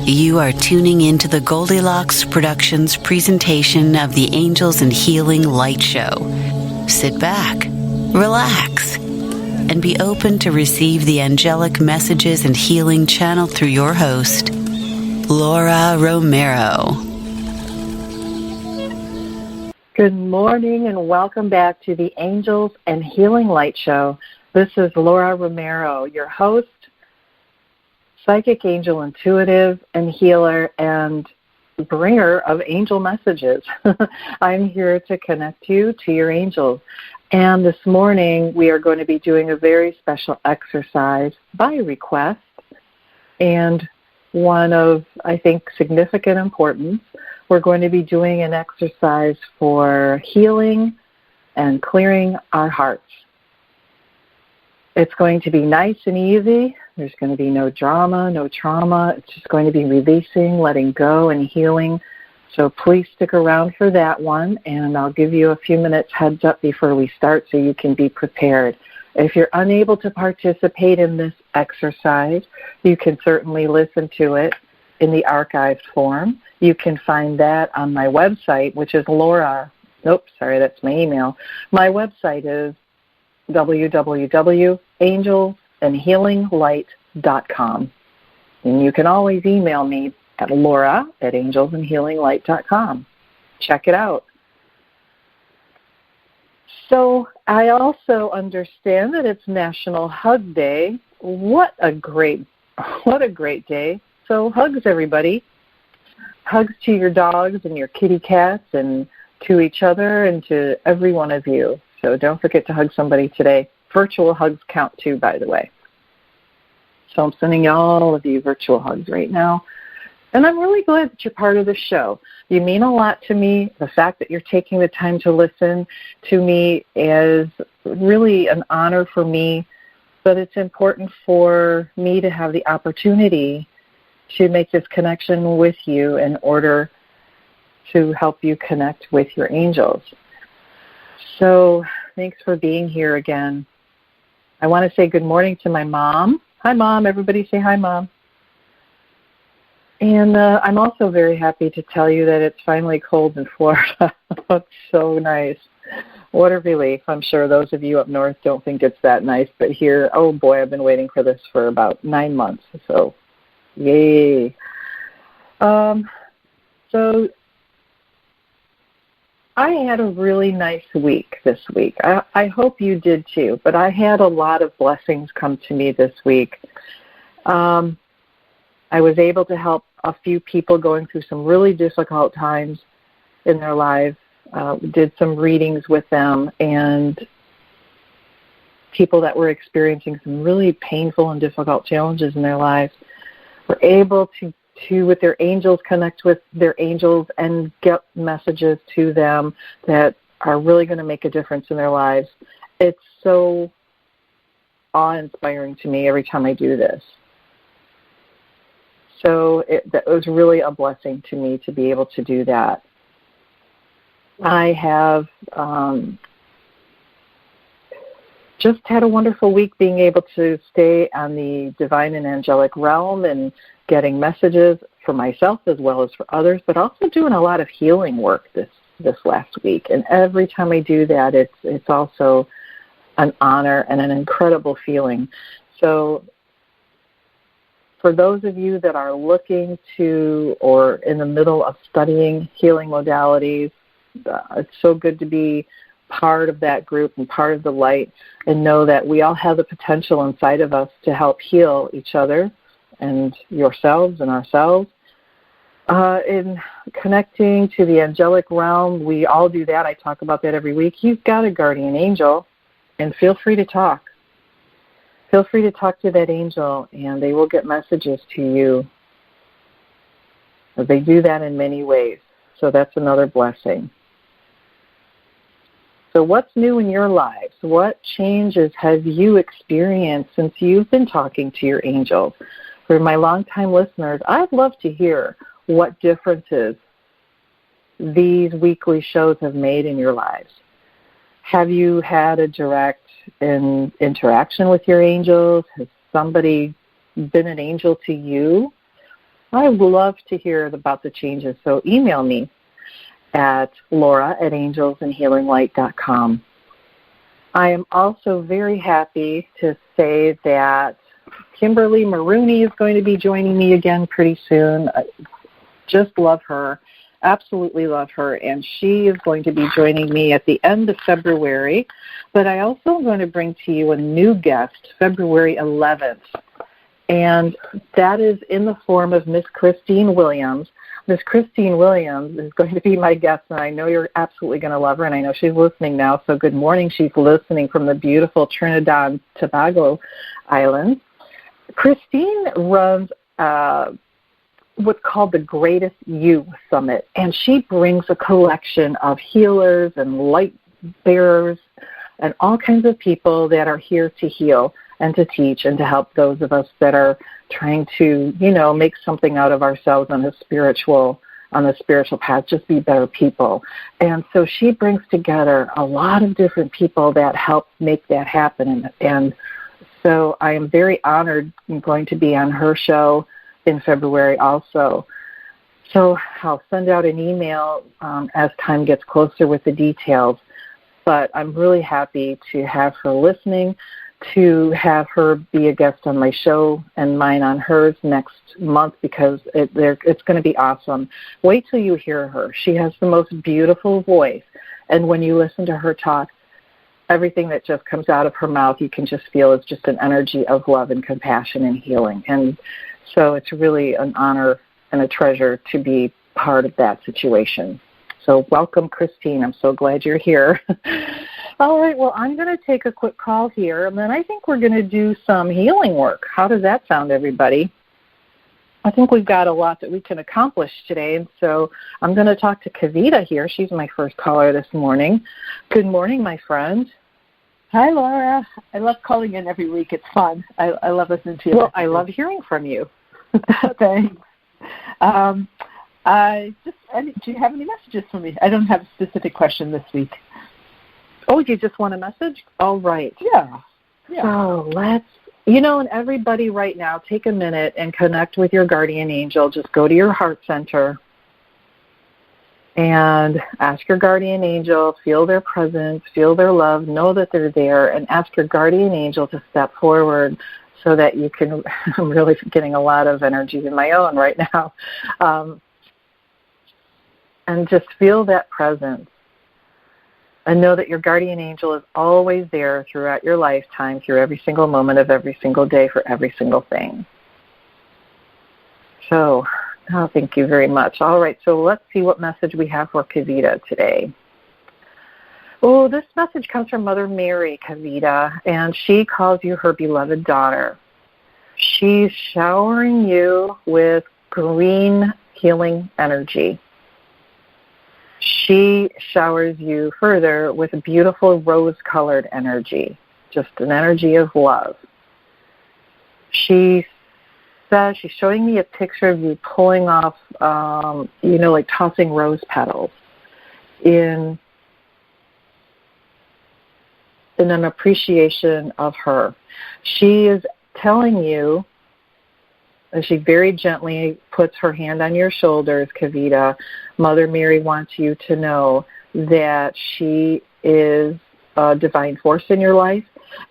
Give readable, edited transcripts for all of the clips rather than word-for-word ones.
You are tuning into the Goldilocks Productions presentation of the Angels and Healing Light Show. Sit back, relax, and be open to receive the angelic messages and healing channeled through your host, Laura Romeiro. Good morning and welcome back to the Angels and Healing Light Show. This is Laura Romeiro, your host, psychic, angel, intuitive, and healer, and bringer of angel messages. I'm here to connect you to your angels. And this morning, we are going to be doing a very special exercise by request, and one of, I think, significant importance. We're going to be doing an exercise for healing and clearing our hearts. It's going to be nice and easy. There's going to be no drama, no trauma. It's just going to be releasing, letting go, and healing. So please stick around for that one, and I'll give you a few minutes heads up before we start so you can be prepared. If you're unable to participate in this exercise, you can certainly listen to it in the archived form. You can find that on my website, which is that's my email. My website is www.angelsandhealinglight.com. And you can always email me at laura@angelsandhealinglight.com. Check it out. So I also understand that it's National Hug Day. What a great day. So hugs, everybody. Hugs to your dogs and your kitty cats and to each other and to every one of you. So don't forget to hug somebody today. Virtual hugs count too, by the way. So I'm sending all of you virtual hugs right now. And I'm really glad that you're part of the show. You mean a lot to me. The fact that you're taking the time to listen to me is really an honor for me. But it's important for me to have the opportunity to make this connection with you in order to help you connect with your angels. So thanks for being here again. I want to say good morning to my mom. Hi, Mom. Everybody say hi, Mom. And I'm also very happy to tell you that it's finally cold in Florida. It's so nice. What a relief. I'm sure those of you up north don't think it's that nice, but here, oh boy, I've been waiting for this for about 9 months. So, yay. So I had a really nice week this week. I hope you did too, but I had a lot of blessings come to me this week. I was able to help a few people going through some really difficult times in their lives. Did some readings with them, and people that were experiencing some really painful and difficult challenges in their lives were able to with their angels, connect with their angels and get messages to them that are really going to make a difference in their lives. It's so awe-inspiring to me every time I do this. So that was really a blessing to me to be able to do that. I have just had a wonderful week being able to stay on the divine and angelic realm and getting messages for myself as well as for others, but also doing a lot of healing work this last week. And every time I do that, it's also an honor and an incredible feeling. So for those of you that are looking to or in the middle of studying healing modalities, it's so good to be part of that group and part of the light and know that we all have the potential inside of us to help heal each other and yourselves and ourselves. In connecting to the angelic realm, we all do that. I talk about that every week. You've got a guardian angel, and feel free to talk. Feel free to talk to that angel, and they will get messages to you. They do that in many ways, so that's another blessing. So what's new in your lives? What changes have you experienced since you've been talking to your angels? For my longtime listeners, I'd love to hear what differences these weekly shows have made in your lives. Have you had a direct interaction with your angels? Has somebody been an angel to you? I would love to hear about the changes, so email me at laura@angelsandhealinglight.com. I am also very happy to say that Kimberly Maroney is going to be joining me again pretty soon. I just love her, absolutely love her, and she is going to be joining me at the end of February. But I also am going to bring to you a new guest, February 11th, and that is in the form of Miss Christine Williams. Miss Christine Williams is going to be my guest, and I know you're absolutely going to love her, and I know she's listening now, so good morning. She's listening from the beautiful Trinidad and Tobago Islands. Christine runs what's called the Greatest You Summit, and she brings a collection of healers and light bearers and all kinds of people that are here to heal and to teach and to help those of us that are trying to, make something out of ourselves on the spiritual path, just be better people. And so she brings together a lot of different people that help make that happen. And so I am very honored I'm going to be on her show in February also. So I'll send out an email as time gets closer with the details. But I'm really happy to have her listening, to have her be a guest on my show and mine on hers next month, because it's going to be awesome. Wait till you hear her. She has the most beautiful voice, and when you listen to her talk, everything that just comes out of her mouth, you can just feel it's just an energy of love and compassion and healing. And so it's really an honor and a treasure to be part of that situation. So welcome, Christine. I'm so glad you're here. All right, well, I'm going to take a quick call here, and then I think we're going to do some healing work. How does that sound, everybody? I think we've got a lot that we can accomplish today, and so I'm going to talk to Kavita here. She's my first caller this morning. Good morning, my friend. Hi, Laura. I love calling in every week. It's fun. I love listening to you. Well, I love hearing from you. Thanks. Do you have any messages for me? I don't have a specific question this week. Oh, you just want a message? All right. Yeah. So and everybody right now, take a minute and connect with your guardian angel. Just go to your heart center and ask your guardian angel, feel their presence, feel their love, know that they're there, and ask your guardian angel to step forward so that you can, I'm really getting a lot of energy in my own right now, and just feel that presence. And know that your guardian angel is always there throughout your lifetime, through every single moment of every single day, for every single thing. So, thank you very much. All right, so let's see what message we have for Kavita today. Oh, this message comes from Mother Mary, Kavita, and she calls you her beloved daughter. She's showering you with green healing energy. She showers you further with a beautiful rose-colored energy, just an energy of love. She says, she's showing me a picture of you pulling off, like tossing rose petals in an appreciation of her. She is telling you, as she very gently puts her hand on your shoulders, Kavita, Mother Mary wants you to know that she is a divine force in your life,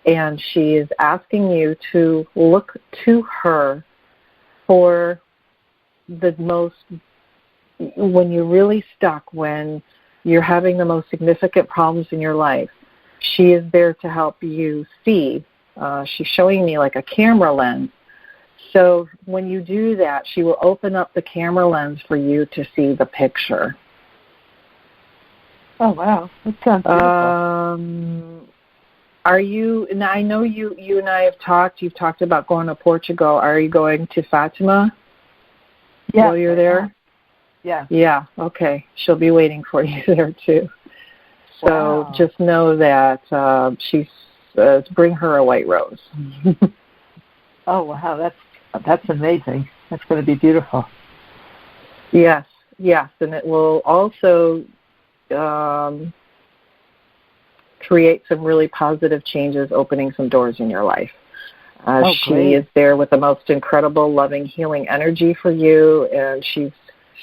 and she is asking you to look to her for the most, when you're really stuck, when you're having the most significant problems in your life. She is there to help you see. She's showing me like a camera lens. So when you do that, she will open up the camera lens for you to see the picture. Oh, wow. That sounds beautiful. Are you, now I know you and I have talked, you've talked about going to Portugal. Are you going to Fatima while you're there? Yeah. Yeah, okay. She'll be waiting for you there too. So wow. Just know that she's, bring her a white rose. Oh, wow. That's amazing. That's going to be beautiful. Yes, and it will also create some really positive changes, opening some doors in your life. She is there with the most incredible, loving, healing energy for you, and she's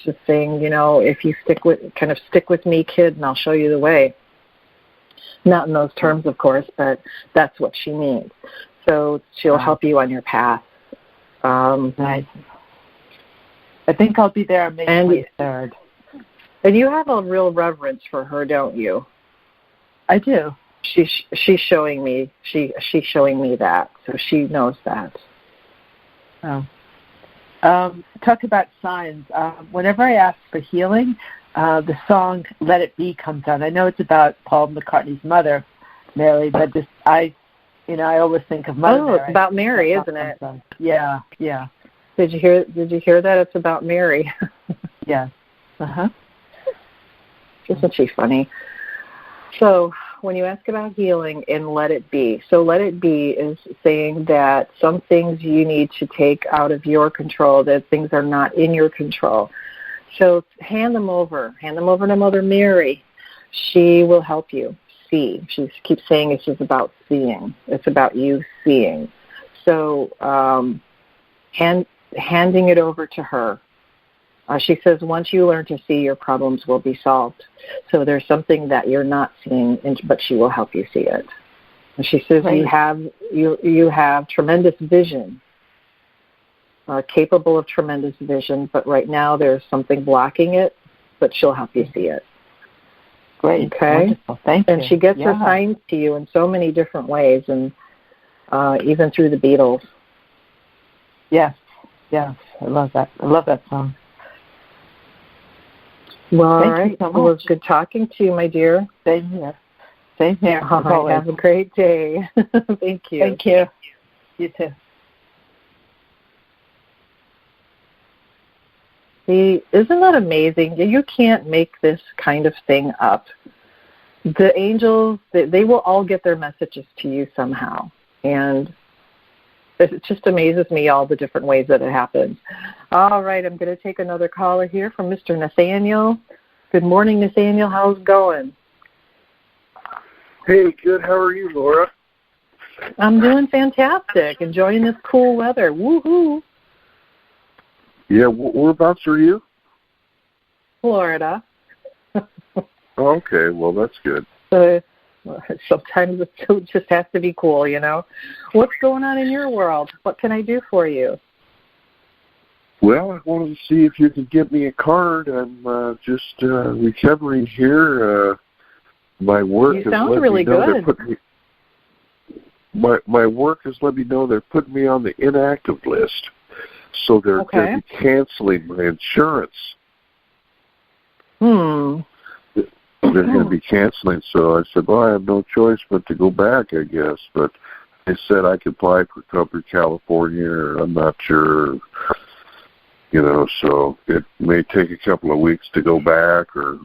just saying, if you stick with me, kid, and I'll show you the way. Not in those terms, of course, but that's what she means. So she'll help you on your path. Nice. I think I'll be there on May 23rd. And you have a real reverence for her, don't you? I do. She's showing me. She's showing me that, so she knows that. Oh. Talk about signs. Whenever I ask for healing, the song "Let It Be" comes on. I know it's about Paul McCartney's mother, Mary, but I always think of Mother Mary. Oh, it's about Mary, isn't it? Yeah. Did you hear that? It's about Mary. Yes. Isn't she funny? So when you ask about healing and let it be, so let it be is saying that some things you need to take out of your control, that things are not in your control. So hand them over to Mother Mary. She will help you see. She keeps saying it's just about seeing. It's about you seeing. So handing it over to her. She says once you learn to see, your problems will be solved. So there's something that you're not seeing, but she will help you see it. And she says you have tremendous vision, capable of tremendous vision, but right now there's something blocking it, but she'll help you see it. Great. Okay? Wonderful. Thank you. And she gets her signs to you in so many different ways, and even through the Beatles. Yes. I love that. I love that song. Well, all right. You so much. Well, it was good talking to you, my dear. Same here. All right. Have a great day. Thank you. Thank you. You too. See, isn't that amazing? You can't make this kind of thing up. The angels, they will all get their messages to you somehow. And it just amazes me all the different ways that it happens. All right, I'm going to take another caller here from Mr. Nathaniel. Good morning, Nathaniel. How's it going? Hey, good. How are you, Laura? I'm doing fantastic. Enjoying this cool weather. Woohoo! Yeah, whereabouts are you? Florida. Okay, well, that's good. Sometimes it just has to be cool, What's going on in your world? What can I do for you? Well, I wanted to see if you could give me a card. I'm just recovering here. My work you sound really good. My work has let me know they're putting me on the inactive list, so they're going to be canceling my insurance. They're going to be canceling, so I said, well, I have no choice but to go back, I guess. But they said I could apply for Covered California, or I'm not sure, so it may take a couple of weeks to go back, or,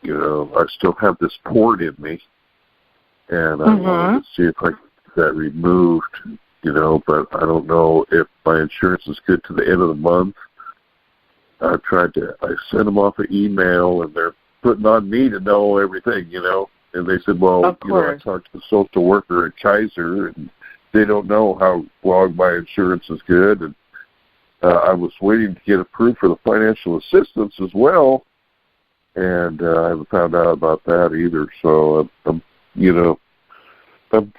I still have this port in me, and I wanted to see if I could get that removed, but I don't know if my insurance is good to the end of the month. I sent them off an email, and they're putting on me to know everything, and they said, well, I talked to the social worker at Kaiser, and they don't know how long my insurance is good, and I was waiting to get approved for the financial assistance as well, and I haven't found out about that either, so I'm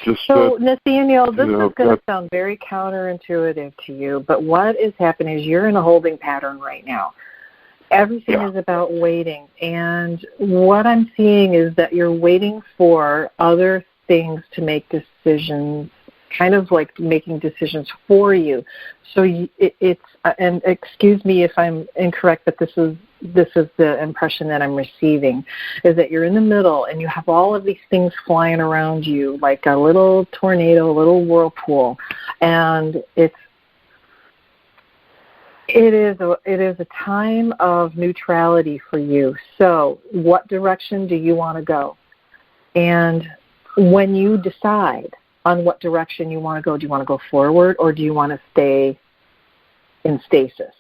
just... So, Nathaniel, this is going to sound very counterintuitive to you, but what is happening is you're in a holding pattern right now. Everything is about waiting, and what I'm seeing is that you're waiting for other things to make decisions, kind of like making decisions for you. So it's and excuse me if I'm incorrect, but this is the impression that I'm receiving, is that you're in the middle and you have all of these things flying around you like a little tornado, a little whirlpool, and it is a time of neutrality for you. So what direction do you want to go? And when you decide on what direction you want to go, do you want to go forward or do you want to stay in stasis?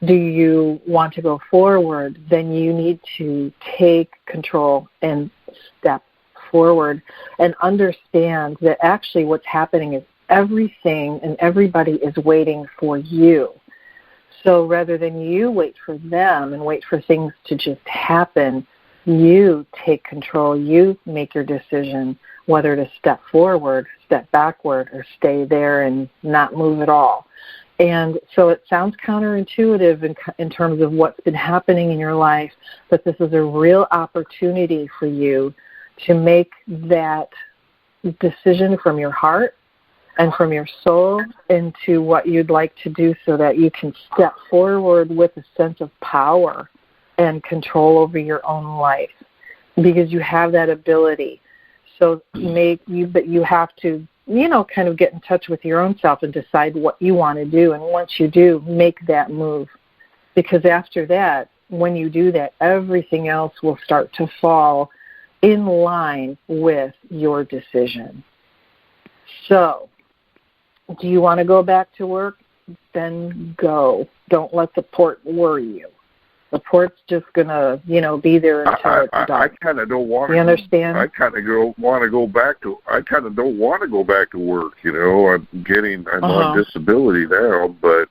Do you want to go forward? Then you need to take control and step forward and understand that actually what's happening is everything and everybody is waiting for you. So rather than you wait for them and wait for things to just happen, you take control. You make your decision whether to step forward, step backward, or stay there and not move at all. And so it sounds counterintuitive in terms of what's been happening in your life, but this is a real opportunity for you to make that decision from your heart and from your soul into what you'd like to do so that you can step forward with a sense of power and control over your own life, because you have that ability. So but you have to, kind of get in touch with your own self and decide what you want to do. And once you do, make that move. Because after that, when you do that, everything else will start to fall in line with your decision. So, do you want to go back to work? Then go. Don't let the port worry you. The port's just going to, be there until it's done. I kind of don't want to. You understand? I kind of don't want to go back to work. I'm on disability now, but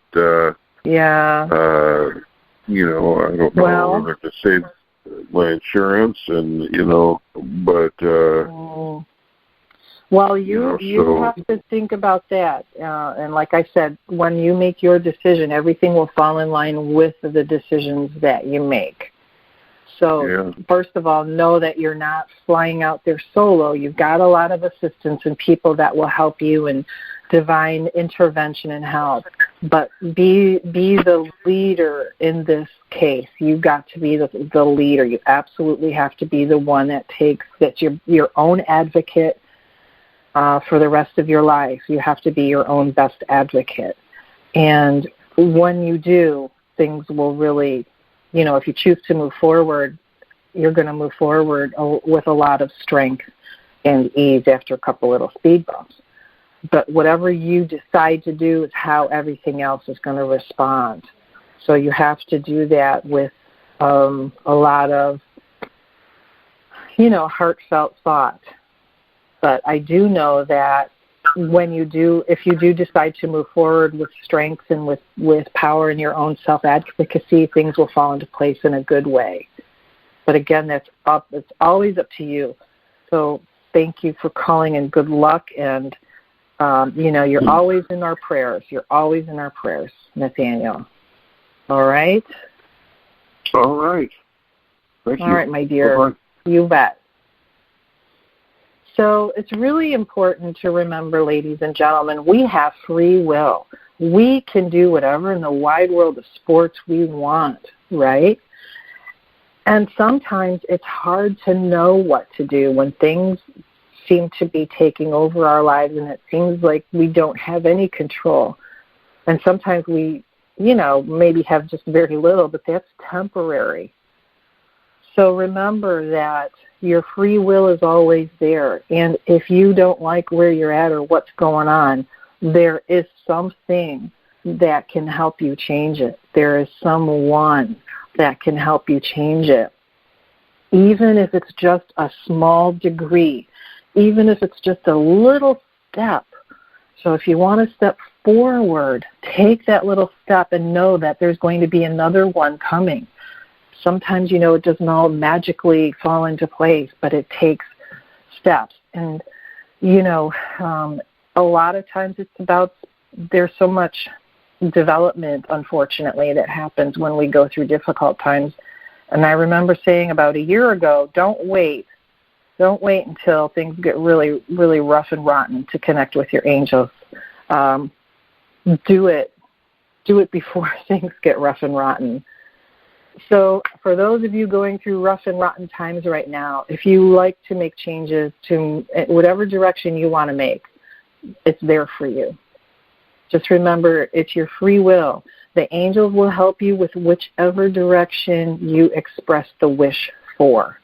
yeah. I don't know whether to save my insurance, and but. Well, you have to think about that. And like I said, when you make your decision, everything will fall in line with the decisions that you make. So first of all, know that you're not flying out there solo. You've got a lot of assistance and people that will help you and divine intervention and help. But be the leader in this case. You've got to be the leader. You absolutely have to be the one that's your own advocate. For the rest of your life. You have to be your own best advocate. And when you do, things will really, if you choose to move forward, you're going to move forward with a lot of strength and ease after a couple little speed bumps. But whatever you decide to do is how everything else is going to respond. So you have to do that with a lot of, heartfelt thought. But I do know that if you do decide to move forward with strength and with power in your own self-advocacy, things will fall into place in a good way. But again, it's always up to you. So thank you for calling, and good luck. And, you're always in our prayers. You're always in our prayers, Nathaniel. All right? All right. Thank you. All right, my dear. Bye-bye. You bet. So it's really important to remember, ladies and gentlemen, we have free will. We can do whatever in the wide world of sports we want, right? And sometimes it's hard to know what to do when things seem to be taking over our lives and it seems like we don't have any control. And sometimes we, maybe have just very little, but that's temporary. So remember that your free will is always there. And if you don't like where you're at or what's going on, there is something that can help you change it. There is someone that can help you change it. Even if it's just a small degree, even if it's just a little step. So if you want to step forward, take that little step and know that there's going to be another one coming. Sometimes, it doesn't all magically fall into place, but it takes steps. And, a lot of times it's about, there's so much development, unfortunately, that happens when we go through difficult times. And I remember saying about a year ago, don't wait. Don't wait until things get really, really rough and rotten to connect with your angels. Do it before things get rough and rotten. So for those of you going through rough and rotten times right now, if you like to make changes to whatever direction you want to make, it's there for you. Just remember, it's your free will. The angels will help you with whichever direction you express the wish for,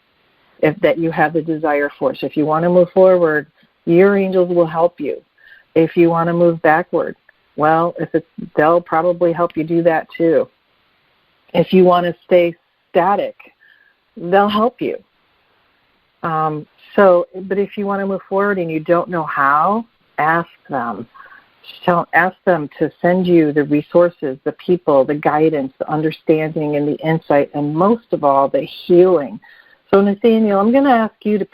that you have the desire for. So if you want to move forward, your angels will help you. If you want to move backward, well, they'll probably help you do that too. If you want to stay static, they'll help you. But if you want to move forward and you don't know how, ask them. ask them to send you the resources, the people, the guidance, the understanding, and the insight, and most of all, the healing. So, Nathaniel, I'm going to ask you to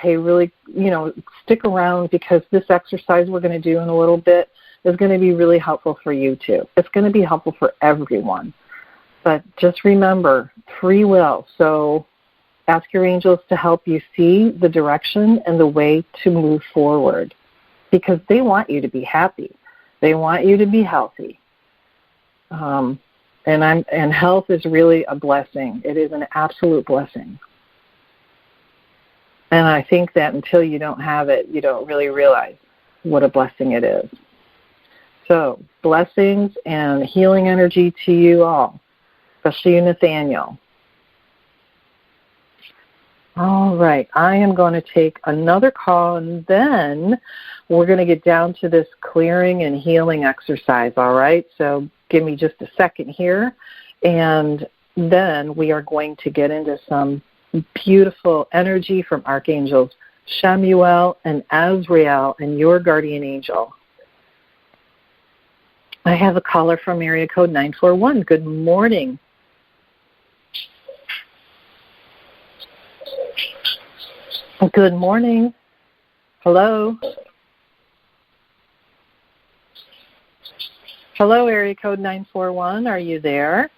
stick around, because this exercise we're going to do in a little bit is going to be really helpful for you too. It's going to be helpful for everyone. But just remember, free will. So ask your angels to help you see the direction and the way to move forward, because they want you to be happy. They want you to be healthy. And health is really a blessing. It is an absolute blessing. And I think that until you don't have it, you don't really realize what a blessing it is. So, blessings and healing energy to you all, especially you, Nathaniel. All right, I am going to take another call, and then we're going to get down to this clearing and healing exercise, all right? So give me just a second here, and then we are going to get into some beautiful energy from Archangels Chamuel and Azrael and your guardian angel. I have a caller from area code 941. Good morning. Good morning. Hello. Hello, area code 941. Are you there?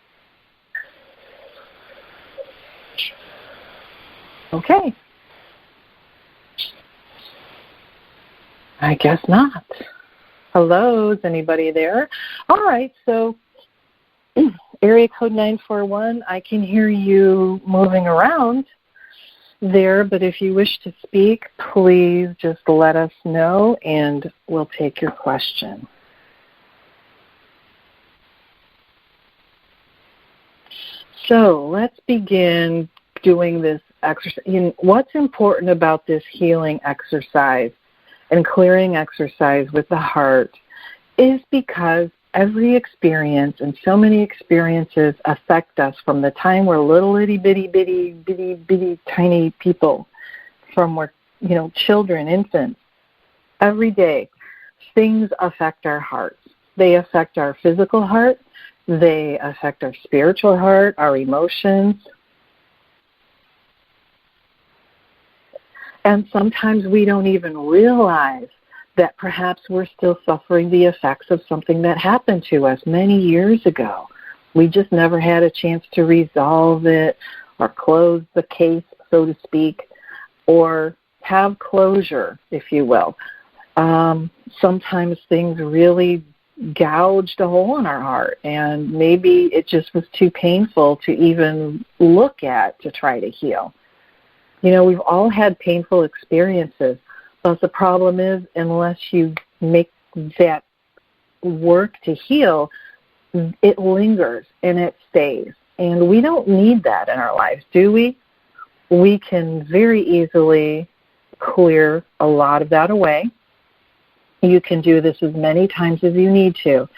Okay. I guess not. Hello, is anybody there? All right, so area code 941, I can hear you moving around there, but if you wish to speak, please just let us know and we'll take your question. So let's begin doing this exercise. What's important about this healing exercise and clearing exercise with the heart is because every experience and so many experiences affect us from the time we're little itty bitty tiny people, from we're children, infants. Every day, things affect our hearts. They affect our physical heart. They affect our spiritual heart, our emotions. And sometimes we don't even realize that perhaps we're still suffering the effects of something that happened to us many years ago. We just never had a chance to resolve it or close the case, so to speak, or have closure, if you will. Sometimes things really gouged a hole in our heart, and maybe it just was too painful to even look at to try to heal. We've all had painful experiences, but the problem is unless you make that work to heal, it lingers and it stays. And we don't need that in our lives, do we? We can very easily clear a lot of that away. You can do this as many times as you need to.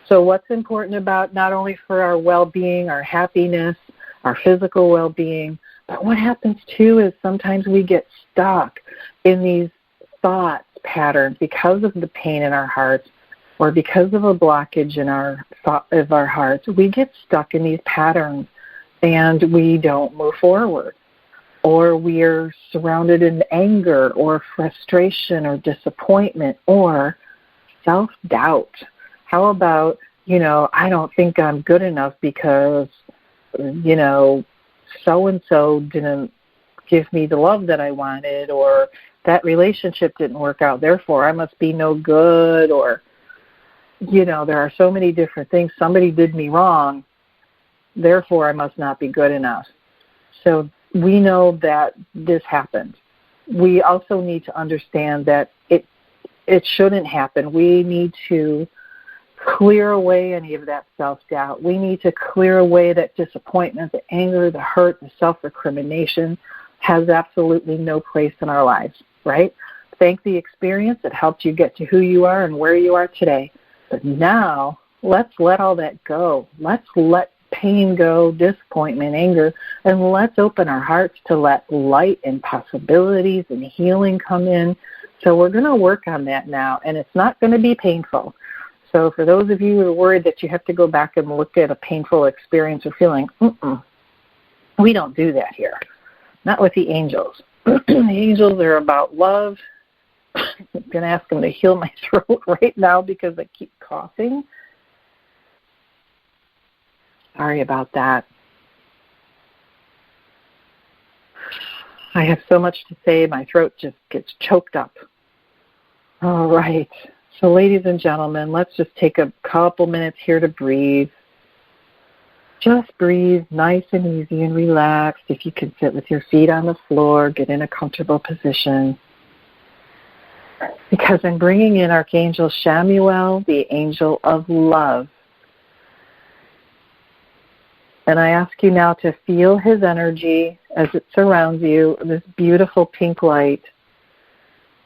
So what's important about not only for our well-being, our happiness, our physical well-being, but what happens too is sometimes we get stuck in these thought patterns because of the pain in our hearts or because of a blockage in our hearts. We get stuck in these patterns and we don't move forward. Or we are surrounded in anger or frustration or disappointment or self-doubt. How about, I don't think I'm good enough because, so-and-so didn't give me the love that I wanted, or that relationship didn't work out, therefore I must be no good, or, there are so many different things. Somebody did me wrong, therefore I must not be good enough. So we know that this happened. We also need to understand that it shouldn't happen. We need to clear away any of that self-doubt. We need to clear away that disappointment, the anger, the hurt, the self-recrimination has absolutely no place in our lives, right? Thank the experience. It helped you get to who you are and where you are today. But now, let's let all that go. Let's let pain go, disappointment, anger, and let's open our hearts to let light and possibilities and healing come in. So we're going to work on that now, and it's not going to be painful. So for those of you who are worried that you have to go back and look at a painful experience or feeling, we don't do that here. Not with the angels. The angels are about love. I'm going to ask them to heal my throat right now because I keep coughing. Sorry about that. I have so much to say, my throat just gets choked up. All right. So ladies and gentlemen, let's just take a couple minutes here to breathe. Just breathe nice and easy and relaxed. If you can sit with your feet on the floor, get in a comfortable position. Because I'm bringing in Archangel Chamuel, the angel of love. And I ask you now to feel his energy as it surrounds you, this beautiful pink light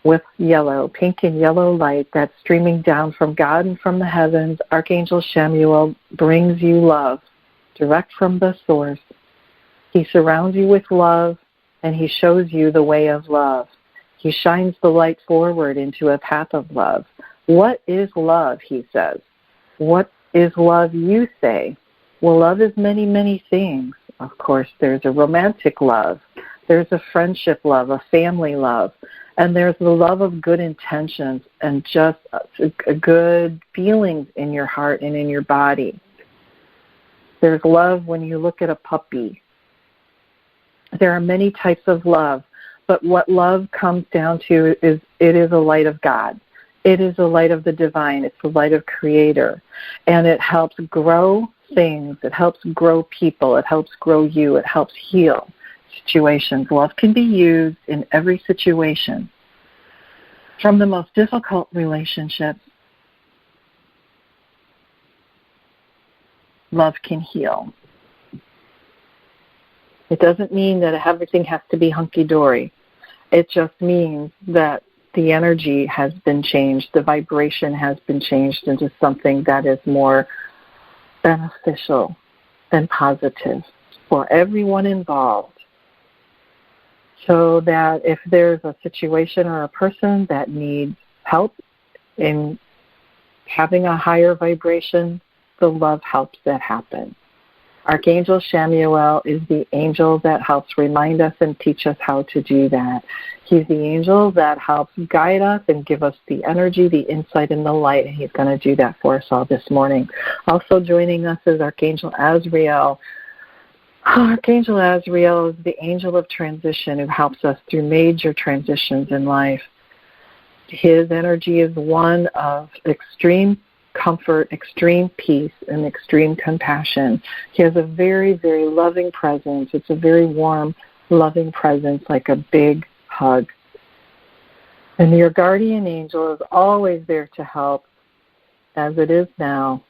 with yellow, pink and yellow light that's streaming down from God and from the heavens. Archangel Chamuel brings you love direct from the source. He surrounds you with love, and he shows you the way of love. He shines the light forward into a path of love. What is love, he says? What is love, you say? Well, love is many, many things. Of course, there's a romantic love. There's a friendship love, a family love. And there's the love of good intentions and just a good feelings in your heart and in your body. There's love when you look at a puppy. There are many types of love, but what love comes down to is it is a light of God. It is a light of the divine. It's the light of Creator. And it helps grow things. It helps grow people. It helps grow you. It helps heal situations. Love can be used in every situation. From the most difficult relationships, love can heal. It doesn't mean that everything has to be hunky-dory. It just means that the energy has been changed, the vibration has been changed into something that is more beneficial and positive for everyone involved. So that if there's a situation or a person that needs help in having a higher vibration, the love helps that happen. Archangel Chamuel is the angel that helps remind us and teach us how to do that. He's the angel that helps guide us and give us the energy, the insight, and the light, and he's going to do that for us all this morning. Also joining us is Archangel Azrael. Archangel Azrael is the angel of transition who helps us through major transitions in life. His energy is one of extreme comfort, extreme peace, and extreme compassion. He has a very, very loving presence. It's a very warm, loving presence, like a big hug. And your guardian angel is always there to help, as it is now.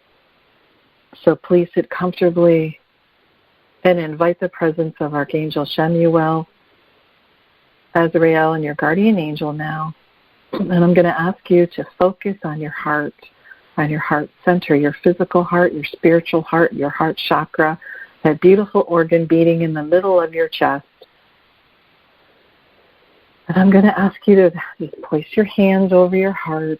So please sit comfortably and invite the presence of Archangel Chamuel, Azrael, and your guardian angel now. And I'm going to ask you to focus on your heart center, your physical heart, your spiritual heart, your heart chakra, that beautiful organ beating in the middle of your chest. And I'm going to ask you to just place your hands over your heart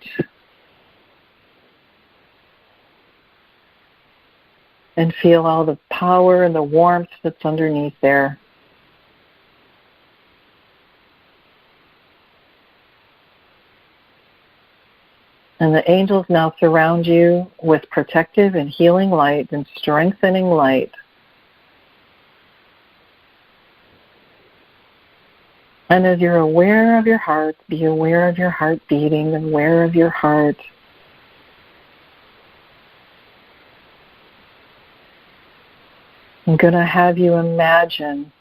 and feel all the power and the warmth that's underneath there. And the angels now surround you with protective and healing light and strengthening light. And as you're aware of your heart, be aware of your heart beating, aware of your heart. I'm going to have you imagine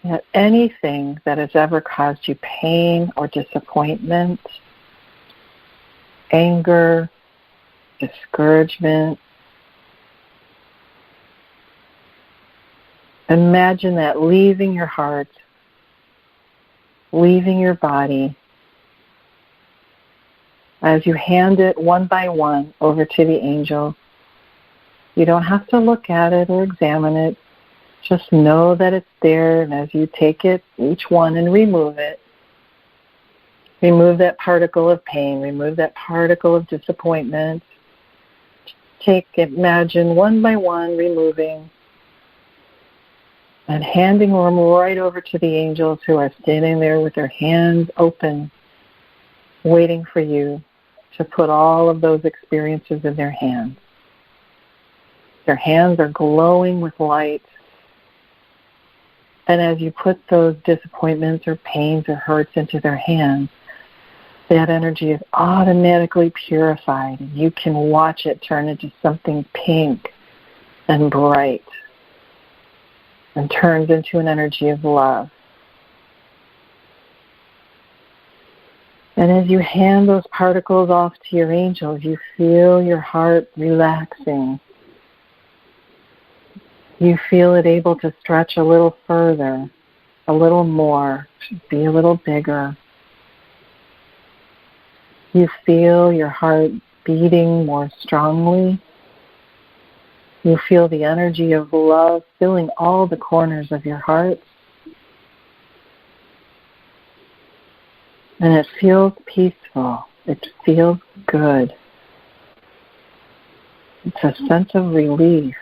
that anything that has ever caused you pain or disappointment, anger, discouragement, imagine that leaving your heart, leaving your body, as you hand it one by one over to the angel. You don't have to look at it or examine it. Just know that it's there, and as you take it, each one, and remove it, Remove that particle of pain. Remove that particle of disappointment. Imagine one by one removing and handing them right over to the angels who are standing there with their hands open, waiting for you to put all of those experiences in their hands. Their hands are glowing with light. And as you put those disappointments or pains or hurts into their hands, that energy is automatically purified. You can watch it turn into something pink and bright and turns into an energy of love. And as you hand those particles off to your angels, you feel your heart relaxing. You feel it able to stretch a little further, a little more, be a little bigger. You feel your heart beating more strongly. You feel the energy of love filling all the corners of your heart. And it feels peaceful. It feels good. It's a sense of relief.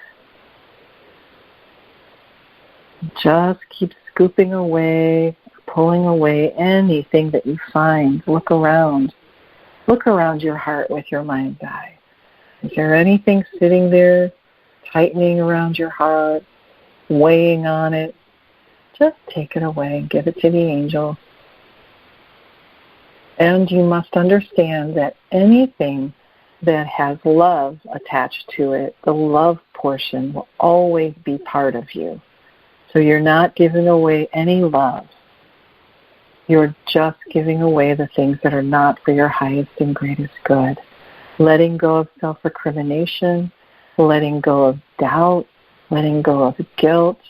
Just keep scooping away, pulling away anything that you find. Look around. Look around your heart with your mind's eye. Is there anything sitting there, tightening around your heart, weighing on it? Just take it away and give it to the angel. And you must understand that anything that has love attached to it, the love portion, will always be part of you. So you're not giving away any love. You're just giving away the things that are not for your highest and greatest good. Letting go of self-recrimination, letting go of doubt, letting go of guilt,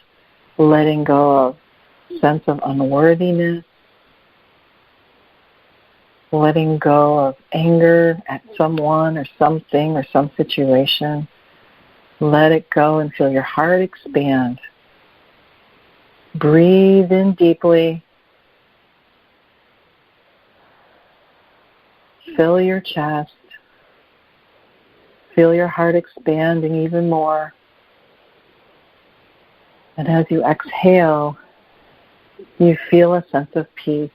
letting go of sense of unworthiness, letting go of anger at someone or something or some situation. Let it go and feel your heart expand. Breathe in deeply. Fill your chest. Feel your heart expanding even more. And as you exhale, you feel a sense of peace.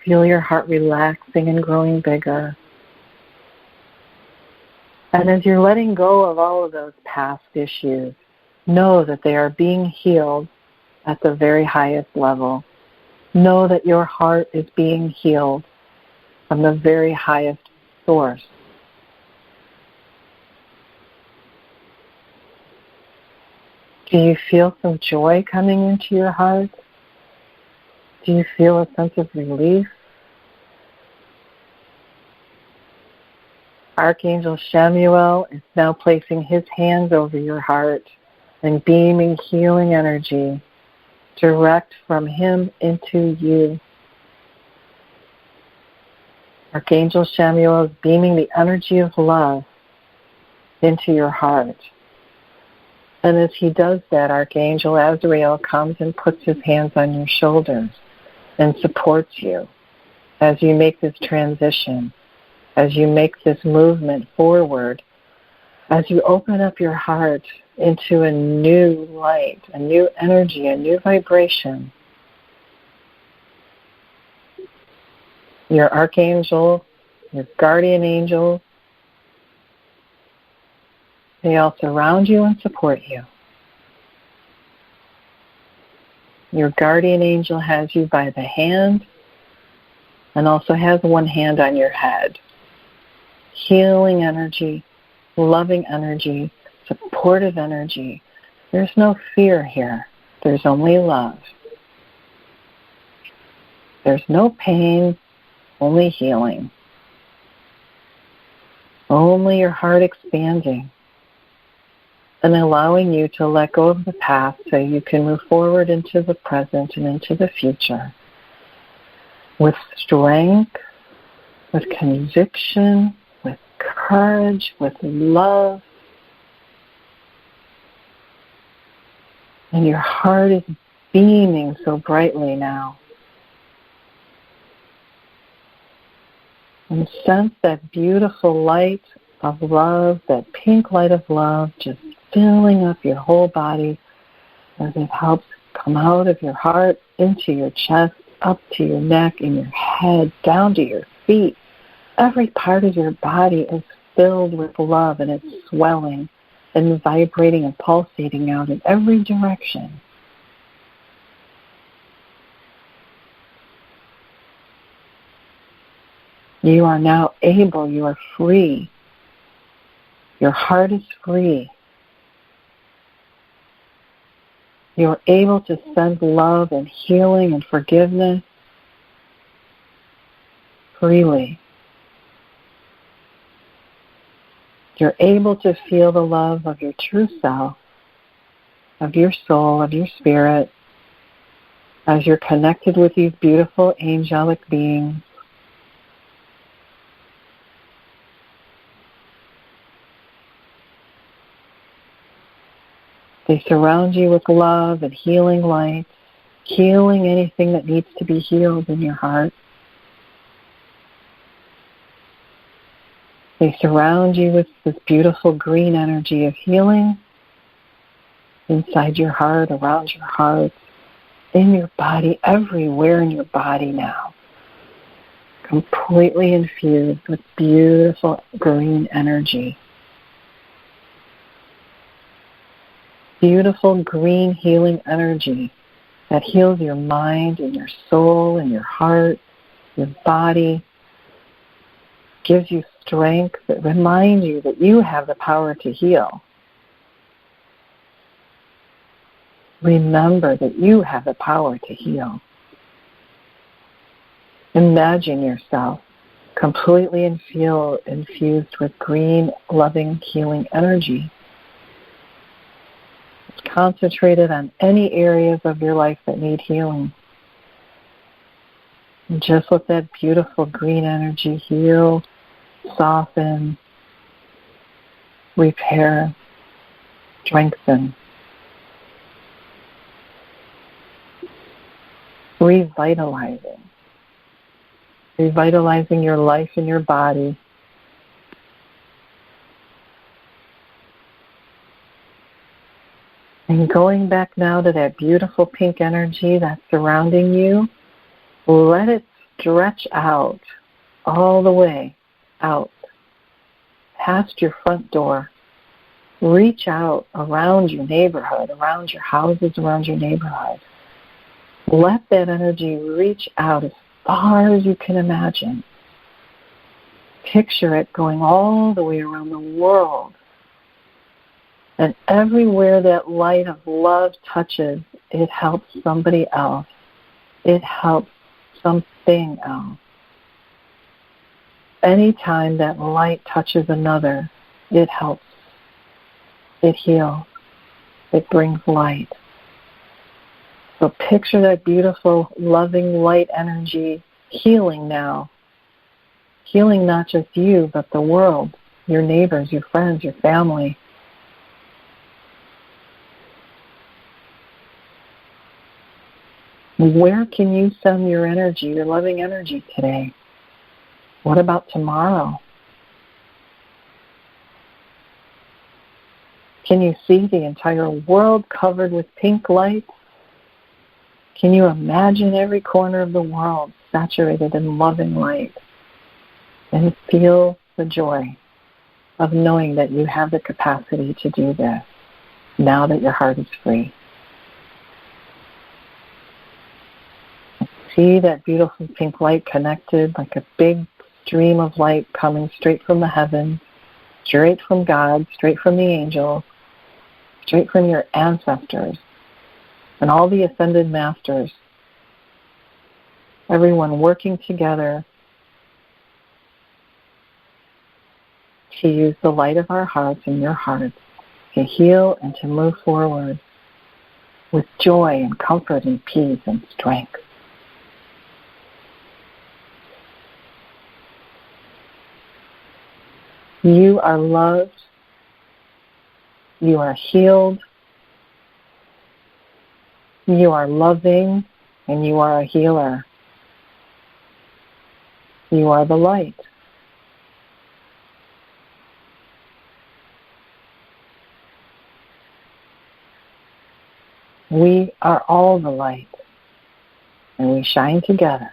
Feel your heart relaxing and growing bigger. And as you're letting go of all of those past issues, know that they are being healed at the very highest level. Know that your heart is being healed from the very highest source. Do you feel some joy coming into your heart? Do you feel a sense of relief? Archangel Samuel is now placing his hands over your heart and beaming healing energy direct from him into you. Archangel Samuel is beaming the energy of love into your heart. And as he does that, Archangel Azrael comes and puts his hands on your shoulders and supports you as you make this transition, as you make this movement forward, as you open up your heart into a new light, a new energy, a new vibration. Your archangel, your guardian angel, they all surround you and support you. Your guardian angel has you by the hand and also has one hand on your head. Healing energy, loving energy, supportive energy. There's no fear here. There's only love. There's no pain, only healing. Only your heart expanding and allowing you to let go of the past so you can move forward into the present and into the future with strength, with conviction, with courage, with love. And your heart is beaming so brightly now. And sense that beautiful light of love, that pink light of love, just filling up your whole body as it helps come out of your heart, into your chest, up to your neck, and your head, down to your feet. Every part of your body is filled with love, and it's swelling and vibrating and pulsating out in every direction. You are now able, you are free. Your heart is free. You are able to send love and healing and forgiveness freely. You're able to feel the love of your true self, of your soul, of your spirit, as you're connected with these beautiful angelic beings. They surround you with love and healing light, healing anything that needs to be healed in your heart. They surround you with this beautiful green energy of healing inside your heart, around your heart, in your body, everywhere in your body now. Completely infused with beautiful green energy. Beautiful green healing energy that heals your mind and your soul and your heart, your body, gives you strength, that reminds you that you have the power to heal. Remember that you have the power to heal. Imagine yourself completely infused with green, loving, healing energy. It's concentrated on any areas of your life that need healing. And just let that beautiful green energy heal, soften, repair, strengthen, revitalizing your life and your body. And going back now to that beautiful pink energy that's surrounding you, let it stretch out all the way out past your front door. Reach out around your neighborhood, around your houses, around your neighborhood. Let that energy reach out as far as you can imagine. Picture it going all the way around the world. And everywhere that light of love touches, it helps somebody else. It helps something else. Anytime that light touches another, it helps. It heals. It brings light. So picture that beautiful, loving light energy healing now. Healing not just you, but the world, your neighbors, your friends, your family. Where can you send your energy, your loving energy today? What about tomorrow? Can you see the entire world covered with pink light? Can you imagine every corner of the world saturated in loving light? And feel the joy of knowing that you have the capacity to do this now that your heart is free. See that beautiful pink light connected like a big stream of light coming straight from the heavens, straight from God, straight from the angels, straight from your ancestors, and all the ascended masters. Everyone working together to use the light of our hearts and your hearts to heal and to move forward with joy and comfort and peace and strength. You are loved. You are healed. You are loving, and you are a healer. You are the light. We are all the light, and we shine together.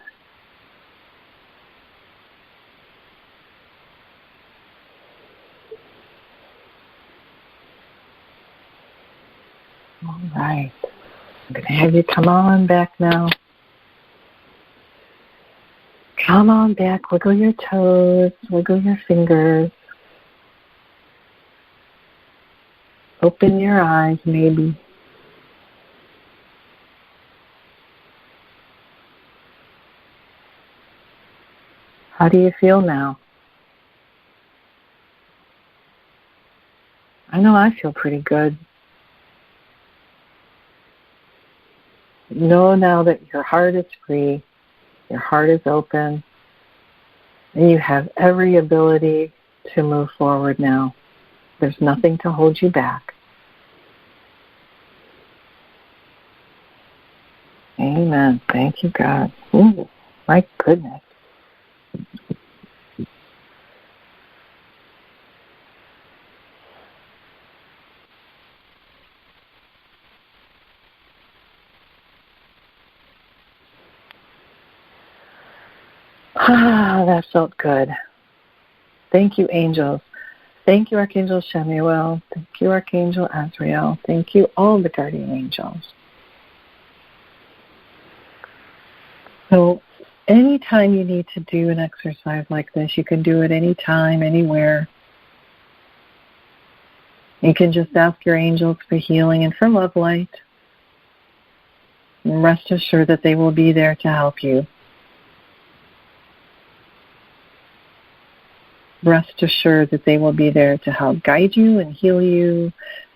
All right. I'm going to have you come on back now. Come on back. Wiggle your toes. Wiggle your fingers. Open your eyes, maybe. How do you feel now? I know I feel pretty good. Know now that your heart is free, your heart is open, and you have every ability to move forward now. There's nothing to hold you back. Amen. Thank you, God. Ooh, my goodness. Ah, that felt good. Thank you, angels. Thank you, Archangel Michael. Thank you, Archangel Azrael. Thank you, all the guardian angels. So anytime you need to do an exercise like this, you can do it anytime, anywhere. You can just ask your angels for healing and for love light. And rest assured that they will be there to help you. Rest assured that they will be there to help guide you and heal you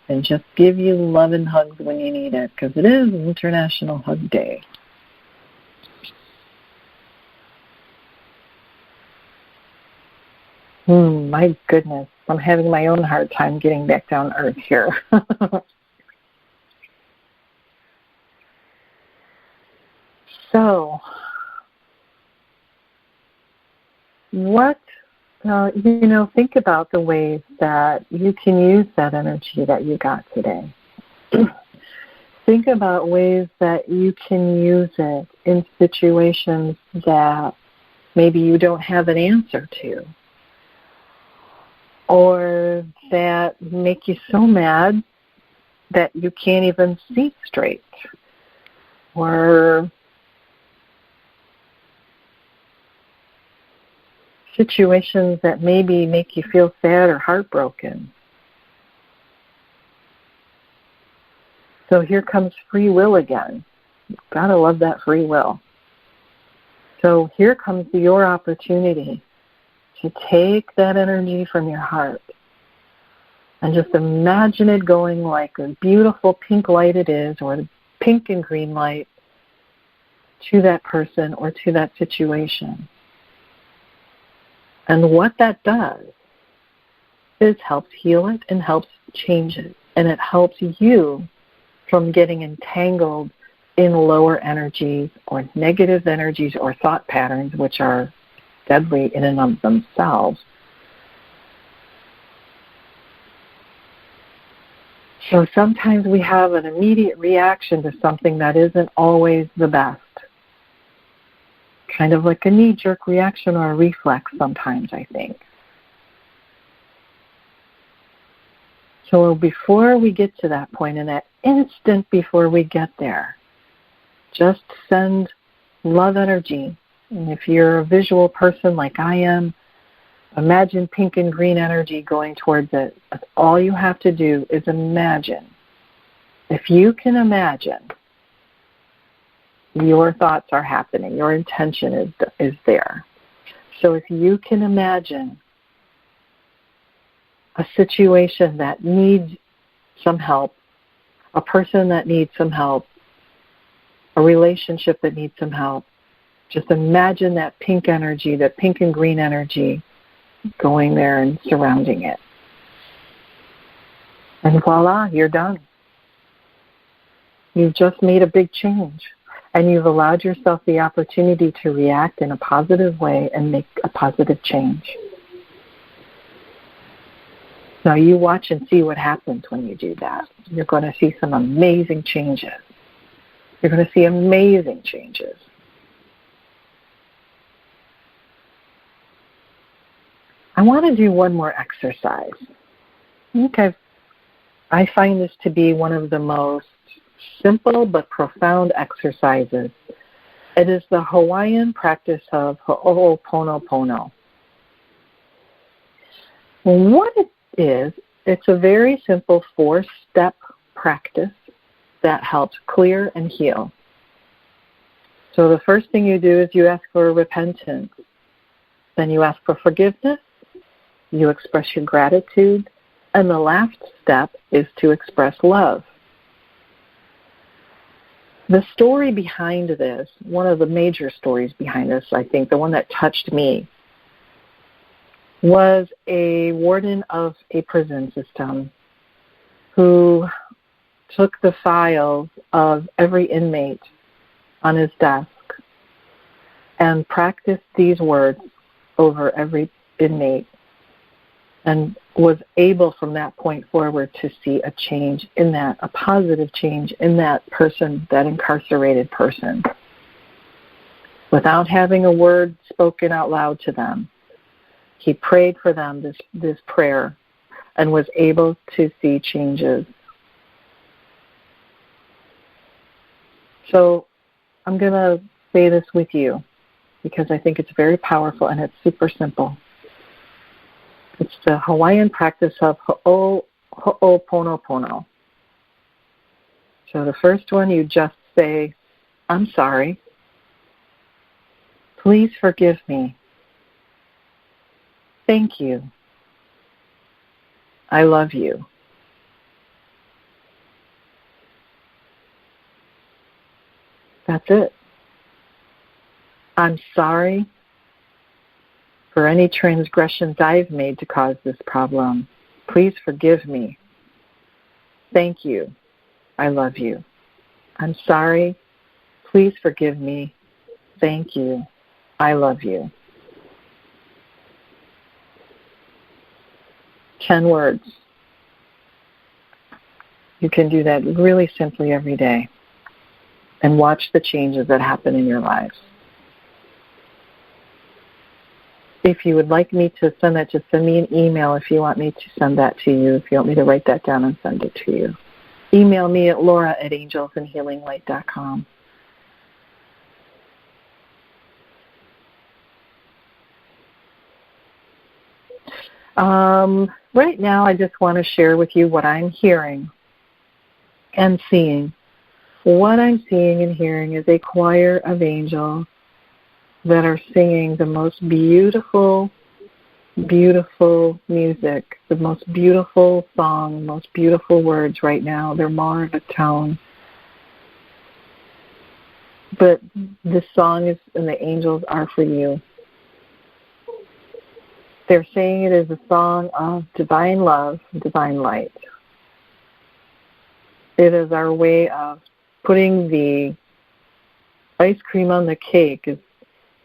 and just give you love and hugs when you need it, because it is International Hug Day. My goodness, I'm having my own hard time getting back down to earth here. So, think about the ways that you can use that energy that you got today. Think about ways that you can use it in situations that maybe you don't have an answer to, or that make you so mad that you can't even see straight, or situations that maybe make you feel sad or heartbroken. So here comes free will again. Gotta love that free will. So here comes your opportunity to take that energy from your heart and just imagine it going like a beautiful pink light it is, or the pink and green light, to that person or to that situation. And what that does is helps heal it and helps change it. And it helps you from getting entangled in lower energies or negative energies or thought patterns, which are deadly in and of themselves. So sometimes we have an immediate reaction to something that isn't always the best. Kind of like a knee-jerk reaction or a reflex sometimes, I think. So before we get to that point, in that instant before we get there, just send love energy. And if you're a visual person like I am, imagine pink and green energy going towards it. That's all you have to do is imagine. If you can imagine, your thoughts are happening. Your intention is there. So if you can imagine a situation that needs some help, a person that needs some help, a relationship that needs some help, just imagine that pink energy, that pink and green energy going there and surrounding it. And voila, you're done. You've just made a big change, and you've allowed yourself the opportunity to react in a positive way and make a positive change. Now you watch and see what happens when you do that. You're going to see some amazing changes. You're going to see amazing changes. I want to do one more exercise. I find this to be one of the most simple but profound exercises. It is the Hawaiian practice of Ho'oponopono. What it is, it's a very simple 4-step practice that helps clear and heal. So the first thing you do is you ask for repentance. Then you ask for forgiveness. You express your gratitude. And the last step is to express love. The story behind this, one of the major stories behind this, I think, the one that touched me, was a warden of a prison system who took the files of every inmate on his desk and practiced these words over every inmate, and was able from that point forward to see a change in that, a positive change in that person, that incarcerated person, without having a word spoken out loud to them. He prayed for them this prayer and was able to see changes. So I'm going to say this with you because I think it's very powerful and it's super simple. It's the Hawaiian practice of Ho'oponopono. So the first one, you just say, I'm sorry. Please forgive me. Thank you. I love you. That's it. I'm sorry for any transgressions I've made to cause this problem. Please forgive me. Thank you. I love you. I'm sorry. Please forgive me. Thank you. I love you. 10 words. You can do that really simply every day and watch the changes that happen in your lives. If you would like me to send that, just send me an email if you want me to send that to you, if you want me to write that down and send it to you. Email me at laura@angelsandhealinglight.com. Right now, I just want to share with you what I'm hearing and seeing. What I'm seeing and hearing is a choir of angels that are singing the most beautiful, beautiful music, the most beautiful song, most beautiful words right now. They're more of a tone. But this song is, and the angels are for you. They're saying it is a song of divine love, divine light. It is our way of putting the ice cream on the cake, is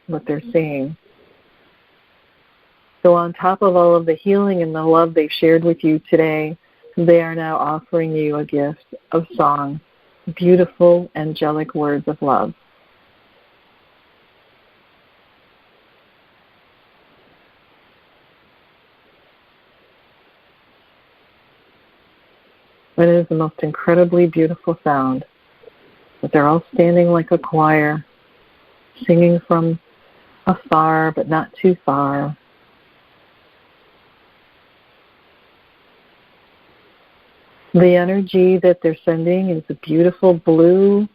what they're saying. So on top of all of the healing and the love they've shared with you today, they are now offering you a gift of song, beautiful angelic words of love. It is the most incredibly beautiful sound. But they're all standing like a choir, singing from afar, but not too far. The energy that they're sending is a beautiful blue,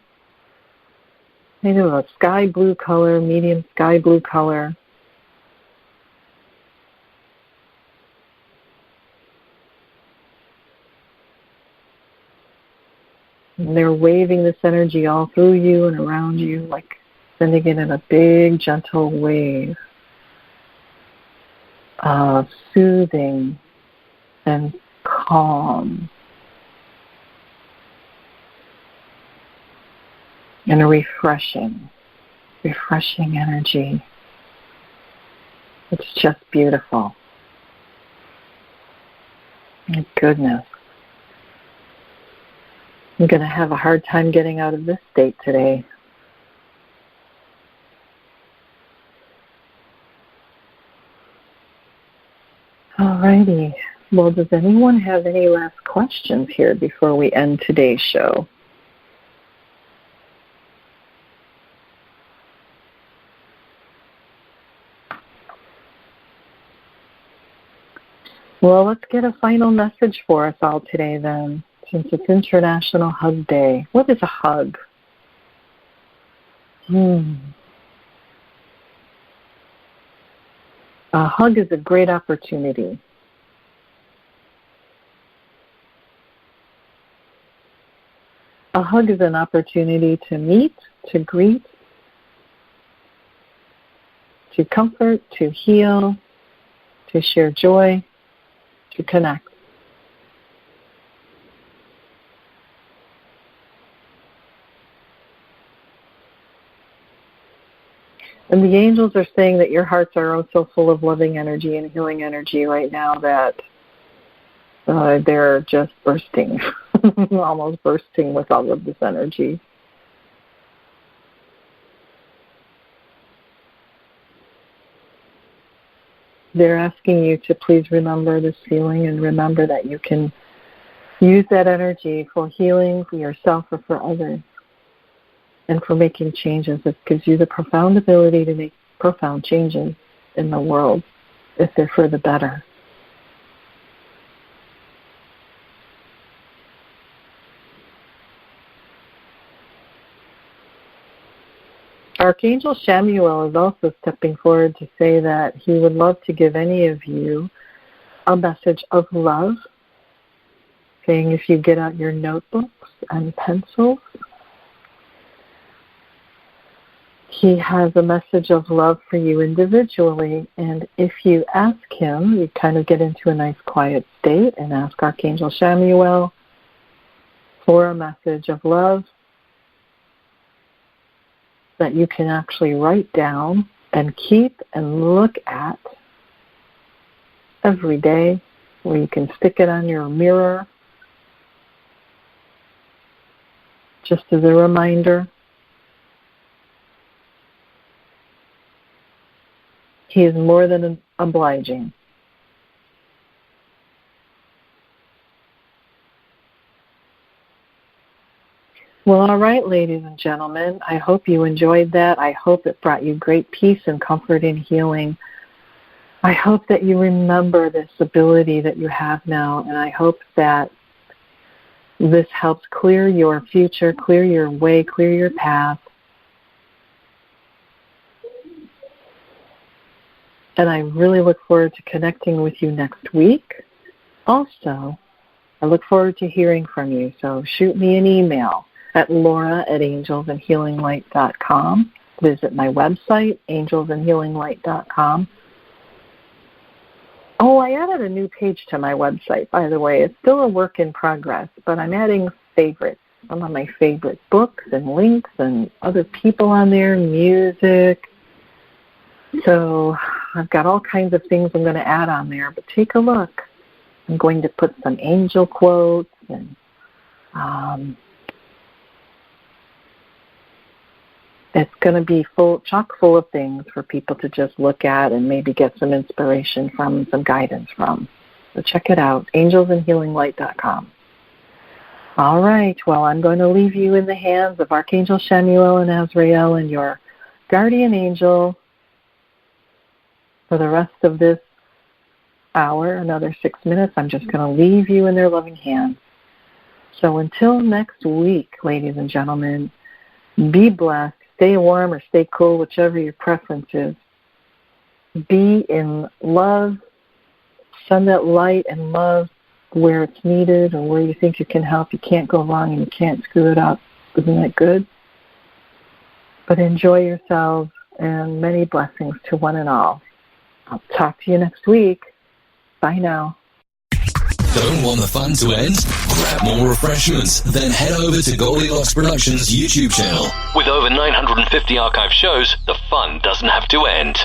maybe a sky blue color, medium sky blue color. And they're waving this energy all through you and around you, like sending it in a big, gentle wave of soothing and calm. and a refreshing energy. It's just beautiful. My goodness. I'm going to have a hard time getting out of this state today. Alrighty. Well, does anyone have any last questions here before we end today's show? Well, let's get a final message for us all today then, since it's International Hug Day. What is a hug? A hug is a great opportunity. A hug is an opportunity to meet, to greet, to comfort, to heal, to share joy, to connect. And the angels are saying that your hearts are also full of loving energy and healing energy right now, that they're just bursting, almost bursting with all of this energy. They're asking you to please remember this feeling and remember that you can use that energy for healing for yourself or for others and for making changes. It gives you the profound ability to make profound changes in the world if they're for the better. Archangel Samuel is also stepping forward to say that he would love to give any of you a message of love, saying if you get out your notebooks and pencils, he has a message of love for you individually, and if you ask him, you kind of get into a nice quiet state and ask Archangel Samuel for a message of love that you can actually write down and keep and look at every day, where you can stick it on your mirror just as a reminder. He is more than obliging. Well, all right, ladies and gentlemen, I hope you enjoyed that. I hope it brought you great peace and comfort and healing. I hope that you remember this ability that you have now, and I hope that this helps clear your future, clear your way, clear your path. And I really look forward to connecting with you next week. Also, I look forward to hearing from you, so shoot me an email at laura@angelsandhealinglight.com. Visit my website, angelsandhealinglight.com. Oh, I added a new page to my website, by the way. It's still a work in progress, but I'm adding favorites, some of my favorite books and links and other people on there, music. So I've got all kinds of things I'm going to add on there, but take a look. I'm going to put some angel quotes and it's going to be chock full of things for people to just look at and maybe get some inspiration from, some guidance from. So check it out, angelsandhealinglight.com. All right, well, I'm going to leave you in the hands of Archangel Samuel and Azrael and your guardian angel for the rest of this hour, another 6 minutes. I'm just going to leave you in their loving hands. So until next week, ladies and gentlemen, be blessed. Stay warm or stay cool, whichever your preference is. Be in love. Send that light and love where it's needed or where you think you can help. You can't go wrong and you can't screw it up. Isn't that good? But enjoy yourselves and many blessings to one and all. I'll talk to you next week. Bye now. Don't want the fun to end? Grab more refreshments, then head over to Goldilocks Productions' YouTube channel. With over 950 archive shows, the fun doesn't have to end.